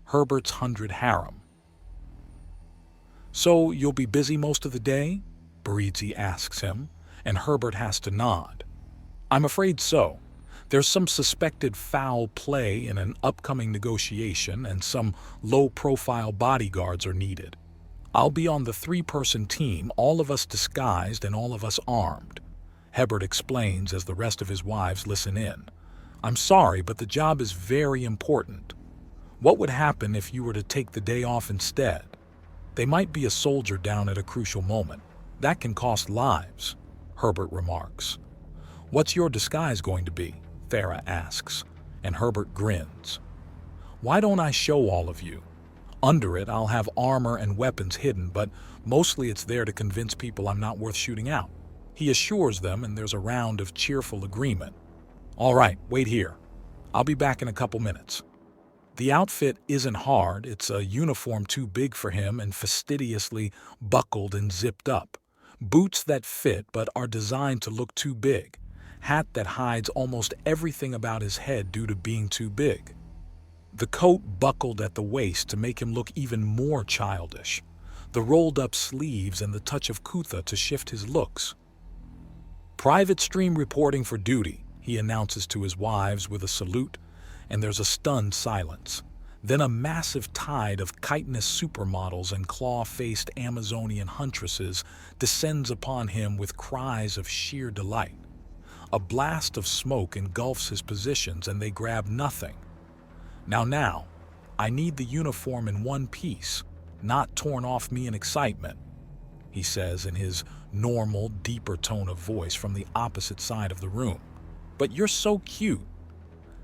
Herbert's 100 harem. "So you'll be busy most of the day?" Baridzi asks him, and Herbert has to nod. "I'm afraid so. There's some suspected foul play in an upcoming negotiation, and some low-profile bodyguards are needed. I'll be on the 3-person team, all of us disguised and all of us armed," Herbert explains as the rest of his wives listen in. "I'm sorry, but the job is very important. What would happen if you were to take the day off instead? They might be a soldier down at a crucial moment. That can cost lives," Herbert remarks. "What's your disguise going to be?" Farah asks, and Herbert grins. "Why don't I show all of you? Under it, I'll have armor and weapons hidden, but mostly it's there to convince people I'm not worth shooting out," he assures them, and there's a round of cheerful agreement. "All right, wait here. I'll be back in a couple minutes." The outfit isn't hard. It's a uniform too big for him and fastidiously buckled and zipped up. Boots that fit but are designed to look too big. Hat that hides almost everything about his head due to being too big. The coat buckled at the waist to make him look even more childish. The rolled-up sleeves and the touch of kutha to shift his looks. "Private stream reporting for duty," he announces to his wives with a salute, and there's a stunned silence. Then a massive tide of chitinous supermodels and claw-faced Amazonian huntresses descends upon him with cries of sheer delight. A blast of smoke engulfs his positions and they grab nothing. Now, I need the uniform in one piece, not torn off me in excitement," he says in his normal, deeper tone of voice from the opposite side of the room. "But you're so cute."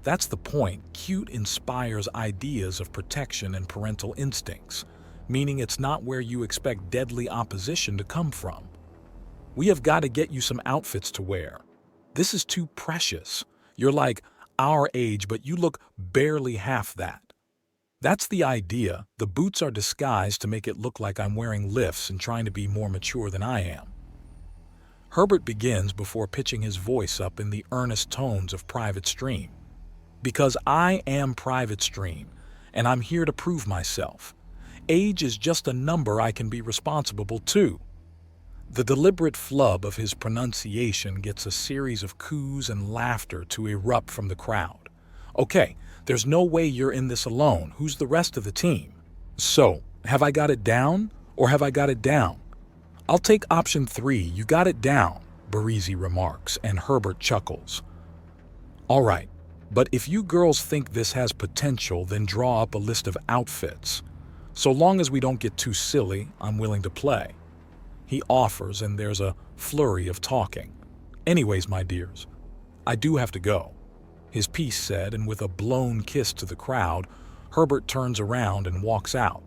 That's the point. Cute inspires ideas of protection and parental instincts, meaning it's not where you expect deadly opposition to come from. "We have got to get you some outfits to wear. This is too precious. You're like our age, but you look barely half that." That's the idea. The boots are disguised to make it look like I'm wearing lifts and trying to be more mature than I am. Herbert begins before pitching his voice up in the earnest tones of Private Stream. "Because I am Private Stream, and I'm here to prove myself. Age is just a number I can be responsible to." The deliberate flub of his pronunciation gets a series of coos and laughter to erupt from the crowd. "Okay, there's no way you're in this alone. Who's the rest of the team?" "So, have I got it down, or have I got it down?" "I'll take option 3, you got it down," Baridzi remarks, and Herbert chuckles. "All right, but if you girls think this has potential, then draw up a list of outfits. So long as we don't get too silly, I'm willing to play," he offers, and there's a flurry of talking. "Anyways, my dears, I do have to go," his piece said, and with a blown kiss to the crowd, Herbert turns around and walks out.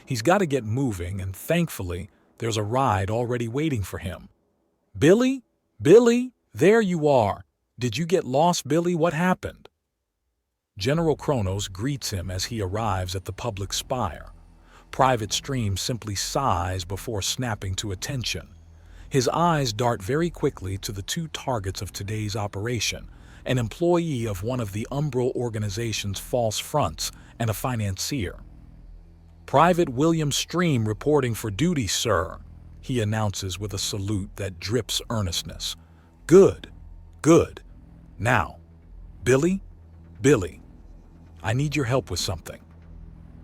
He's got to get moving, and thankfully, there's a ride already waiting for him. "Billy? Billy? There you are. Did you get lost, Billy? What happened?" General Kronos greets him as he arrives at the public spire. Private Stream simply sighs before snapping to attention. His eyes dart very quickly to the 2 targets of today's operation, an employee of one of the Umbral organization's false fronts and a financier. "Private William Stream reporting for duty, sir," he announces with a salute that drips earnestness. "Good, good. Now, Billy, I need your help with something."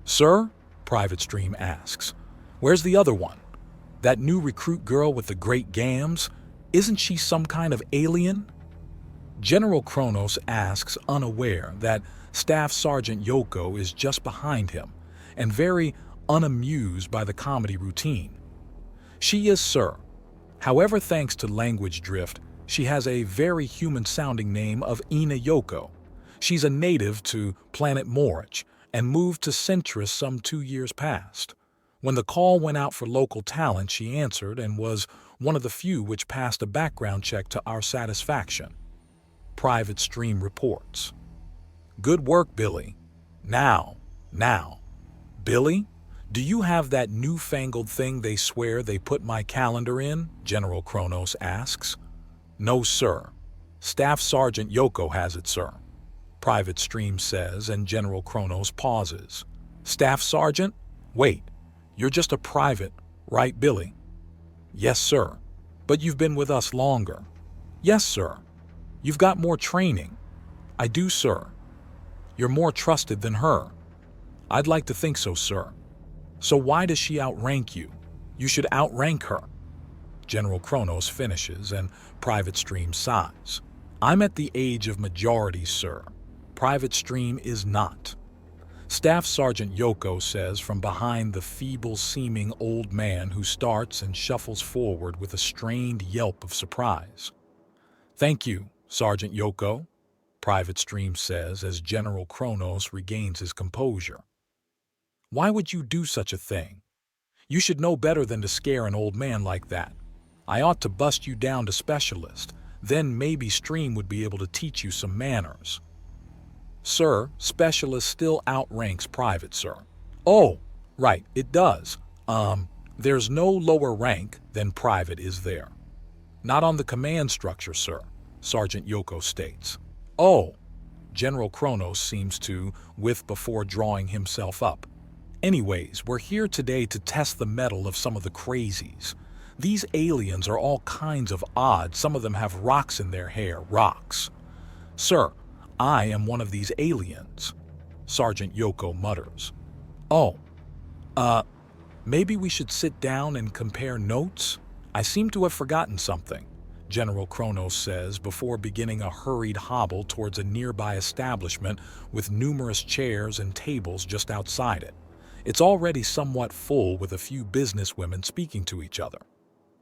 "Sir?" Private Stream asks. "Where's the other one? That new recruit girl with the great gams? Isn't she some kind of alien?" General Kronos asks, unaware that Staff Sergeant Yoko is just behind him and very unamused by the comedy routine. "She is, sir. However, thanks to language drift, she has a very human-sounding name of Ina Yoko. She's a native to planet Morich and moved to Centris some 2 years past. When the call went out for local talent, she answered and was one of the few which passed a background check to our satisfaction," Private Stream reports. "Good work, Billy. Now, Billy, do you have that newfangled thing they swear they put my calendar in?" General Kronos asks. "No, sir. Staff Sergeant Yoko has it, sir," Private Stream says, and General Kronos pauses. Staff Sergeant? Wait, you're just a private, right, Billy? Yes, sir. But you've been with us longer. Yes, sir. You've got more training. I do, sir. You're more trusted than her. I'd like to think so, sir. So why does she outrank you? You should outrank her. General Kronos finishes and Private Stream sighs. I'm at the age of majority, sir. Private Stream is not. Staff Sergeant Yoko says from behind the feeble-seeming old man who starts and shuffles forward with a strained yelp of surprise. Thank you, Sergeant Yoko, Private Stream says as General Kronos regains his composure. Why would you do such a thing? You should know better than to scare an old man like that. I ought to bust you down to specialist. Then maybe Stream would be able to teach you some manners. Sir, specialist still outranks private, sir. Oh, right, it does. There's no lower rank than private, is there? Not on the command structure, sir, Sergeant Yoko states. Oh, General Kronos seems to, with before drawing himself up. Anyways, we're here today to test the mettle of some of the crazies. These aliens are all kinds of odd. Some of them have rocks in their hair, rocks. Sir, I am one of these aliens, Sergeant Yoko mutters. Oh, maybe we should sit down and compare notes? I seem to have forgotten something, General Kronos says before beginning a hurried hobble towards a nearby establishment with numerous chairs and tables just outside it. It's already somewhat full with a few businesswomen speaking to each other.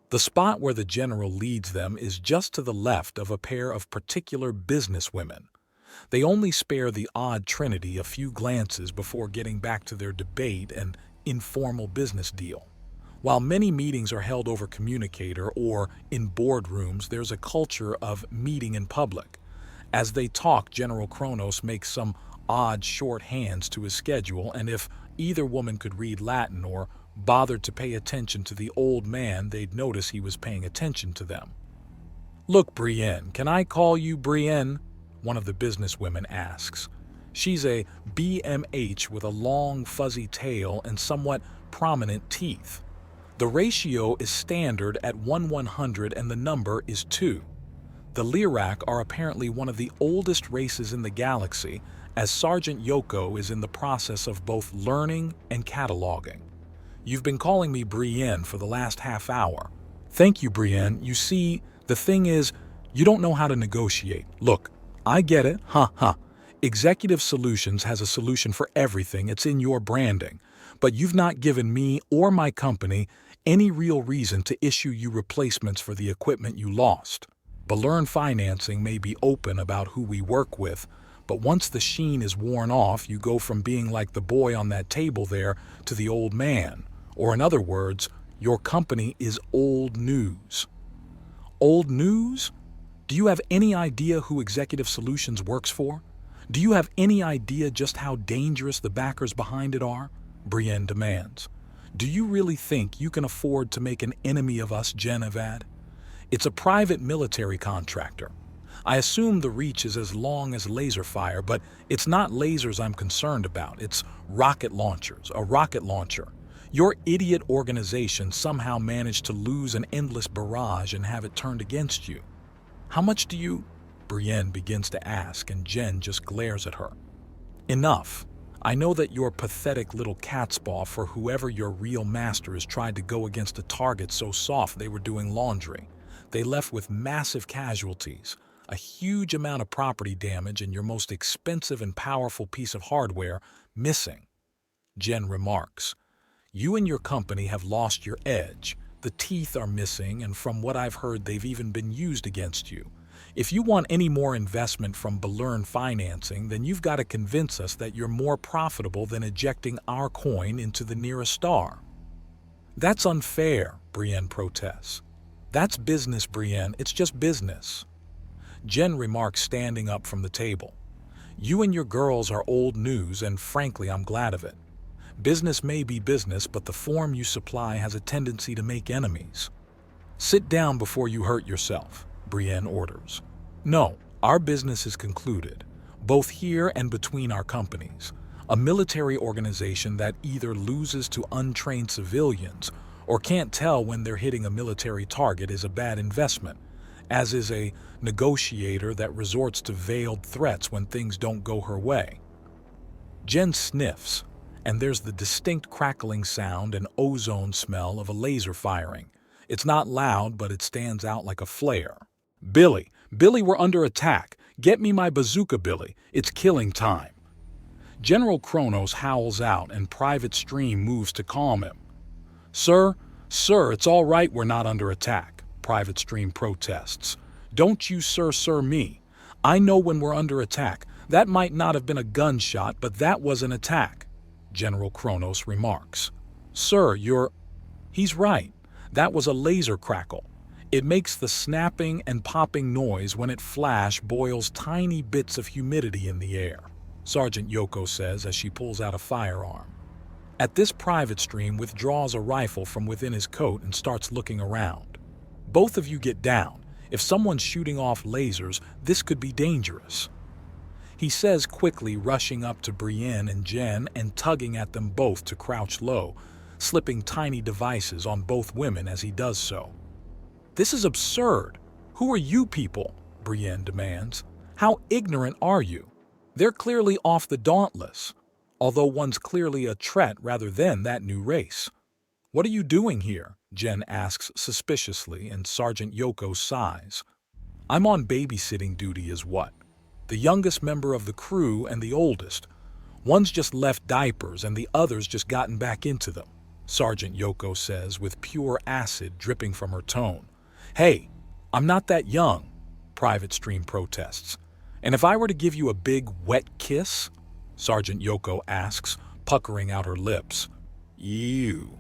The spot where the general leads them is just to the left of a pair of particular businesswomen. They only spare the odd trinity a few glances before getting back to their debate and informal business deal. While many meetings are held over communicator or in boardrooms, there's a culture of meeting in public. As they talk, General Kronos makes some odd shorthands to his schedule, and if either woman could read Latin or bothered to pay attention to the old man, they'd notice he was paying attention to them. Look, Brienne, can I call you Brienne? One of the businesswomen asks. She's a BMH with a long, fuzzy tail and somewhat prominent teeth. The ratio is standard at 1/100 and the number is 2. The Lyrak are apparently one of the oldest races in the galaxy, as Sergeant Yoko is in the process of both learning and cataloging. You've been calling me Brienne for the last half hour. Thank you, Brienne. You see, the thing is, you don't know how to negotiate. Look, I get it, Executive Solutions has a solution for everything. It's in your branding. But you've not given me or my company any real reason to issue you replacements for the equipment you lost. Balloon financing may be open about who we work with, but once the sheen is worn off, you go from being like the boy on that table there to the old man. Or in other words, your company is old news. Old news? Do you have any idea who Executive Solutions works for? Do you have any idea just how dangerous the backers behind it are? Brienne demands. Do you really think you can afford to make an enemy of us, Genevad? It's a private military contractor. I assume the reach is as long as laser fire, but it's not lasers I'm concerned about. It's rocket launchers, a rocket launcher. Your idiot organization somehow managed to lose an endless barrage and have it turned against you. How much do you? Brienne begins to ask, and Jen just glares at her. Enough. I know that your pathetic little catspaw for whoever your real master is tried to go against a target so soft they were doing laundry. They left with massive casualties, a huge amount of property damage, and your most expensive and powerful piece of hardware missing. Jen remarks. You and your company have lost your edge. The teeth are missing, and from what I've heard, they've even been used against you. If you want any more investment from balloon financing, then you've got to convince us that you're more profitable than ejecting our coin into the nearest star. That's unfair, Brienne protests. That's business, Brienne. It's just business. Jen remarks, standing up from the table. You and your girls are old news, and frankly, I'm glad of it. Business may be business, but the form you supply has a tendency to make enemies. Sit down before you hurt yourself, Brienne orders. No, our business is concluded, both here and between our companies. a military organization that either loses to untrained civilians or can't tell when they're hitting a military target is a bad investment, as is a negotiator that resorts to veiled threats when things don't go her way. Jen sniffs, and there's the distinct crackling sound and ozone smell of a laser firing. It's not loud, but it stands out like a flare. Billy, we're under attack. Get me my bazooka, Billy. It's killing time. General Kronos howls out, and Private Stream moves to calm him. Sir, it's all right, we're not under attack, Private Stream protests. Don't you sir me. I know when we're under attack. That might not have been a gunshot, but that was an attack, General Kronos remarks. Sir, He's right. That was a laser crackle. It makes the snapping and popping noise when it boils tiny bits of humidity in the air, Sergeant Yoko says as she pulls out a firearm. At this, Private Stream withdraws a rifle from within his coat and starts looking around. Both of you get down. If someone's shooting off lasers, this could be dangerous, he says quickly, rushing up to Brienne and Jen and tugging at them both to crouch low, slipping tiny devices on both women as he does so. This is absurd. Who are you people? Brienne demands. How ignorant are you? They're clearly off the Dauntless, although one's clearly a Tret rather than that new race. What are you doing here? Jen asks suspiciously, and Sergeant Yoko sighs. I'm on babysitting duty is what? The youngest member of the crew and the oldest. One's just left diapers and the other's just gotten back into them, Sergeant Yoko says with pure acid dripping from her tone. Hey, I'm not that young, Private Stream protests. And if I were to give you a big, wet kiss? Sergeant Yoko asks, puckering out her lips. Ew.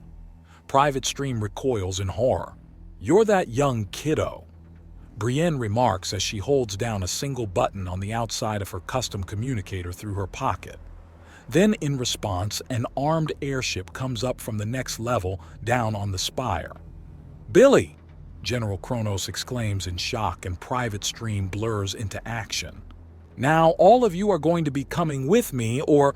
Private Stream recoils in horror. You're that young kiddo, Brienne remarks as she holds down a single button on the outside of her custom communicator through her pocket. Then, in response, an armed airship comes up from the next level down on the spire. Billy! General Kronos exclaims in shock, and Private Stream blurs into action. Now all of you are going to be coming with me, or...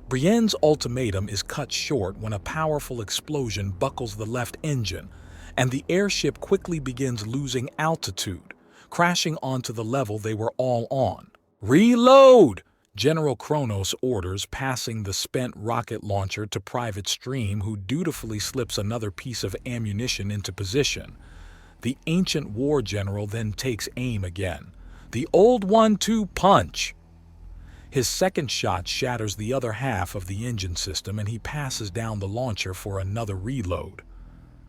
Brienne's ultimatum is cut short when a powerful explosion buckles the left engine, and the airship quickly begins losing altitude, crashing onto the level they were all on. Reload! General Kronos orders, passing the spent rocket launcher to Private Stream, who dutifully slips another piece of ammunition into position. The ancient war general then takes aim again. The old 1-2 punch! His second shot shatters the other half of the engine system, and he passes down the launcher for another reload.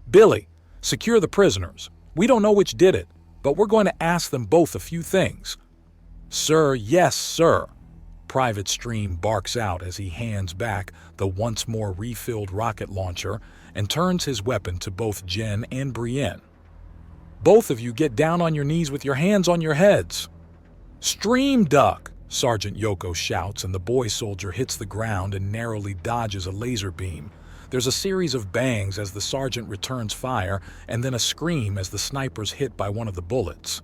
Billy, secure the prisoners. We don't know which did it, but we're going to ask them both a few things. Sir, yes, sir, Private Stream barks out as he hands back the once more refilled rocket launcher and turns his weapon to both Jen and Brienne. Both of you get down on your knees with your hands on your heads. Stream duck! Sergeant Yoko shouts, and the boy soldier hits the ground and narrowly dodges a laser beam. There's a series of bangs as the sergeant returns fire, and then a scream as the sniper's hit by one of the bullets.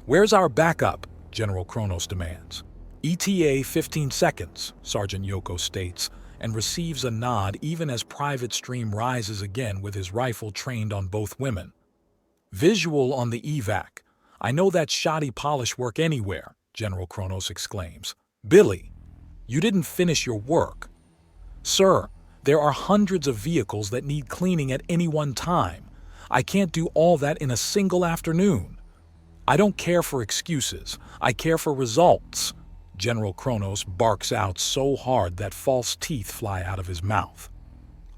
Where's our backup? General Kronos demands. ETA 15 seconds, Sergeant Yoko states, and receives a nod even as Private Stream rises again with his rifle trained on both women. Visual on the evac. I know that shoddy polish work anywhere, General Kronos exclaims. Billy, you didn't finish your work. Sir, there are hundreds of vehicles that need cleaning at any one time. I can't do all that in a single afternoon. I don't care for excuses. I care for results. General Kronos barks out so hard that false teeth fly out of his mouth.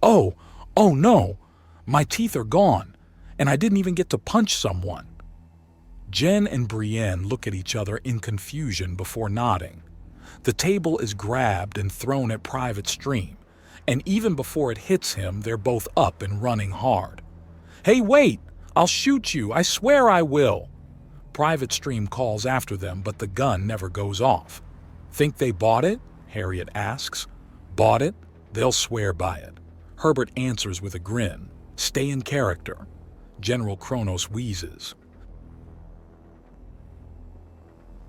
Oh no, my teeth are gone, and I didn't even get to punch someone. Jen and Brienne look at each other in confusion before nodding. The table is grabbed and thrown at Private Stream, and even before it hits him, they're both up and running hard. Hey, wait! I'll shoot you! I swear I will! Private Stream calls after them, but the gun never goes off. Think they bought it? Harriet asks. Bought it? They'll swear by it. Herbert answers with a grin. Stay in character. General Kronos wheezes.